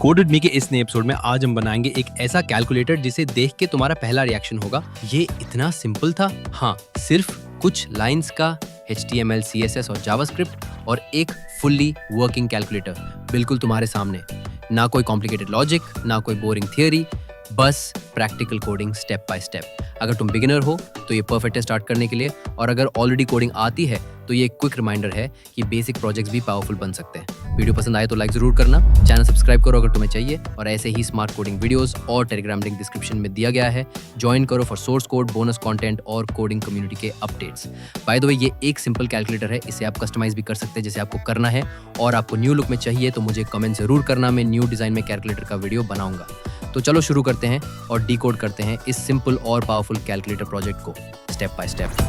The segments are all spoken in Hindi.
कोड विद मी के इस नए एपिसोड में आज हम बनाएंगे एक ऐसा कैलकुलेटर जिसे देख के तुम्हारा पहला रिएक्शन होगा, ये इतना सिंपल था। हाँ, सिर्फ कुछ लाइंस का HTML, CSS और JavaScript और एक फुल्ली वर्किंग कैलकुलेटर बिल्कुल तुम्हारे सामने। ना कोई कॉम्प्लिकेटेड लॉजिक, ना कोई बोरिंग थियरी, बस practical coding step by step. अगर तुम बिगिनर हो तो ये परफेक्ट है स्टार्ट करने के लिए, और अगर ऑलरेडी कोडिंग आती है तो ये एक क्विक रिमाइंडर है कि बेसिक प्रोजेक्ट्स भी पावरफुल बन सकते हैं। वीडियो पसंद आए तो लाइक जरूर करना, चैनल सब्सक्राइब करो अगर तुम्हें चाहिए, और ऐसे ही स्मार्ट कोडिंग वीडियोस और टेलीग्राम लिंक डिस्क्रिप्शन में दिया गया है, ज्वाइन करो for source code, bonus content और कोडिंग कम्युनिटी के अपडेट्स। बाय द वे, ये एक सिंपल कैलकुलेटर है, इसे आप कस्टमाइज भी कर सकते हैं जैसे आपको करना है, और आपको न्यू लुक में चाहिए तो मुझे कमेंट जरूर करना, मैं न्यू डिजाइन में कैलकुलेटर का वीडियो बनाऊंगा। तो चलो शुरू करते हैं और डिकोड करते हैं इस सिंपल और पावरफुल कैलकुलेटर प्रोजेक्ट को स्टेप बाय स्टेप।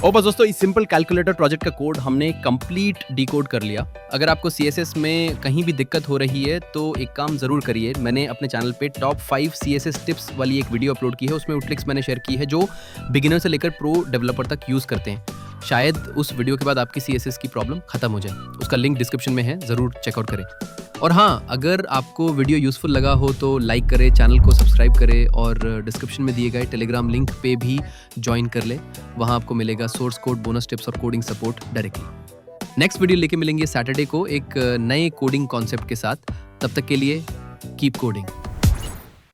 और बस दोस्तों, इस सिंपल कैलकुलेटर प्रोजेक्ट का कोड हमने कंप्लीट डिकोड कर लिया। अगर आपको CSS में कहीं भी दिक्कत हो रही है तो एक काम ज़रूर करिए। मैंने अपने चैनल पे टॉप 5 CSS टिप्स वाली एक वीडियो अपलोड की है, उसमें वो ट्रिक्स मैंने शेयर की है जो बिगिनर से लेकर प्रो डेवलपर तक यूज़ करते हैं। शायद उस वीडियो के बाद आपकी CSS की प्रॉब्लम खत्म हो जाए। उसका लिंक डिस्क्रिप्शन में है, ज़रूर चेकआउट करें। और हाँ, अगर आपको वीडियो यूज़फुल लगा हो तो लाइक करें, चैनल को सब्सक्राइब करें और डिस्क्रिप्शन में दिए गए टेलीग्राम लिंक पे भी ज्वाइन कर लें। वहाँ आपको मिलेगा सोर्स कोड, बोनस टिप्स और coding support directly. Next video लेके मिलेंगे सैटरडे को एक नए कोडिंग कॉन्सेप्ट के साथ। तब तक के लिए कीप कोडिंग।